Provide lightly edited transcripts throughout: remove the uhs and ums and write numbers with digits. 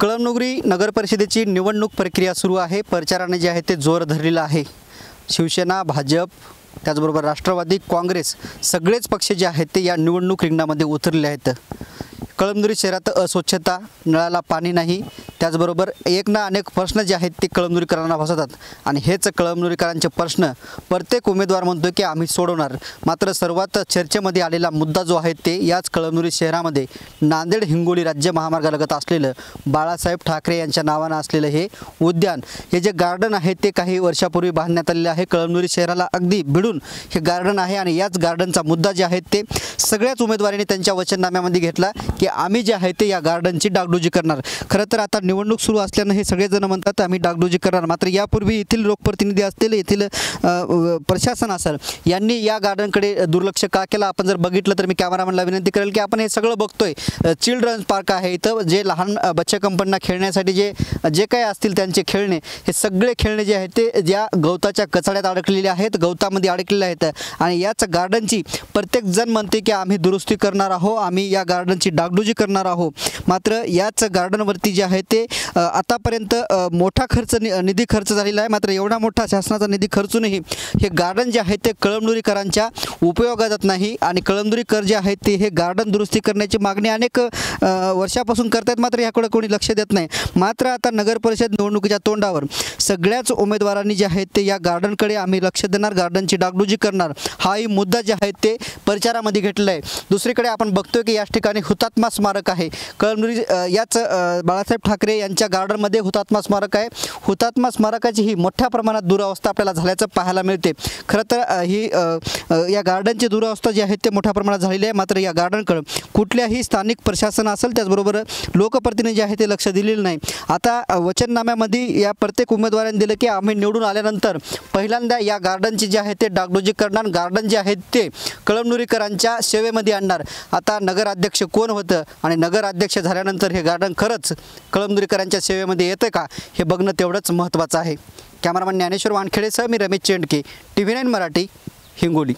कळमनुरी नगर परिषदेची निवडणूक प्रक्रिया सुरू आहे। प्रचाराने जे आहे ते जोर धरलेला आहे। शिवसेना, भाजप, त्याचबरोबर राष्ट्रवादी, काँग्रेस सगळेच पक्ष जे आहेत ते या निवडणूक रिंगणामध्ये उतरलेले आहेत। कळमनुरी शहरात अस्वच्छता, नळाला पाणी नाही, त्याचबरोबर एक ना अनेक प्रश्न जे आहेत ते कळमनुरीकरांना भासतात आणि हेच कळमनुरीकरांचे प्रश्न प्रत्येक उमेदवार म्हणतोय की आम्ही सोडवणार। मात्र सर्वात चर्चेमध्ये आलेला मुद्दा जो आहे ते याच कळमनुरी शहरामध्ये नांदेड हिंगोली राज्य महामार्गालगत असलेलं बाळासाहेब ठाकरे यांच्या नावानं असलेलं हे उद्यान, हे जे गार्डन आहे ते काही वर्षापूर्वी बांधण्यात आलेलं आहे। कळमनुरी शहराला अगदी भिडून हे गार्डन आहे आणि याच गार्डनचा मुद्दा जे आहे ते सगळ्याच उमेदवारांनी त्यांच्या वचननाम्यामध्ये घेतला की आम्ही जे आहे ते या गार्डनची डागडुजी करणार। खरं तर आता निवडणूक सुरू असल्यानं हे सगळेजण म्हणतात आम्ही डागडुजी करणार, मात्र यापूर्वी येथील लोकप्रतिनिधी असतील, येथील प्रशासन असेल, यांनी या गार्डनकडे दुर्लक्ष का केलं आपण जर बघितलं तर मी कॅमेरामॅनला विनंती करेल की आपण हे सगळं बघतोय। चिल्ड्रन्स पार्क आहे इथं, जे लहान बच्चे कंपन्यांना खेळण्यासाठी जे काही असतील त्यांचे खेळणे, हे सगळे खेळणे जे आहेत ते ज्या गवताच्या कचड्यात अडकलेले आहेत, गवतामध्ये अडकलेले आहेत आणि याच गार्डनची प्रत्येक जण म्हणते की आम्ही दुरुस्ती करणार आहोत, आम्ही या गार्डनची डागडुजी करणार आहोत। मात्र याच गार्डनवरती जे आहे ते आतापर्यंत मोठा निधी खर्च झालेला आहे। मात्र एवढा मोठा शासनाचा निधी खर्चूनही हे गार्डन जे आहे ते कळमनुरीकरांच्या उपयोगात नाही आणि कळमनुरीकर जे आहेत ते हे गार्डन दुरुस्ती करण्याची मागणी अनेक वर्षापासून करतात, मात्र याकडे कोणी लक्ष देत नाही। मात्र आता नगर परिषद निवडणुकीच्या तोंडावर सगळ्याच उमेदवारांनी जे आहेत ते या गार्डनकडे आम्ही लक्ष देणार, गार्डनची डागडुजी करणार, हाही मुद्दा जे आहे ते प्रचारामध्ये घेतलेला आहे। दुसरीकडे आपण बघतोय की याच ठिकाणी हुतात्मा स्मारक आहे। कळमनुरी याच बाळासाहेब ठाकरे यांच्या गार्डनमध्ये हुतात्मा स्मारक आहे। हुतात्मा स्मारकाची ही मोठ्या प्रमाणात दुरावस्था आपल्याला झाल्याचं पाहायला मिळते। खरं तर ही या गार्डनची दुरावस्था जी आहे ते मोठ्या प्रमाणात झालेली आहे। मात्र या गार्डनकडे कुठल्याही स्थानिक प्रशासन असेल, त्याचबरोबर लोकप्रतिनिधी जे आहे ते लक्ष दिलेलं नाही। आता वचननाम्यामध्ये या प्रत्येक उमेदवारांनी दिलं की आम्ही निवडून आल्यानंतर पहिल्यांदा या गार्डनची जे आहे ते डागडुजी करणार, गार्डन जे आहे ते कळमनुरीकरांच्या सेवेमध्ये आणणार। आता नगराध्यक्ष कोण होतं आणि नगराध्यक्ष झाल्यानंतर हे गार्डन खरंच कळमनुरीकरांच्या सेवेमध्ये येतं का हे बघणं तेवढंच महत्त्वाचं आहे। कॅमेरामॅन ज्ञानेश्वर वानखेडेसह मी रमेश चेंडके, TV9 मराठी, हिंगोली।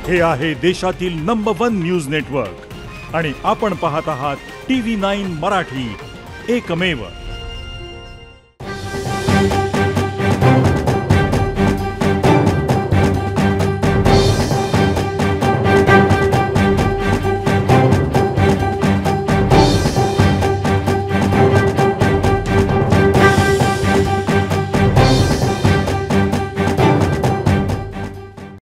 हे आहे देशातील नंबर 1 न्यूज नेटवर्क आणि आपण पाहत आहात TV9 मराठी, एकमेव।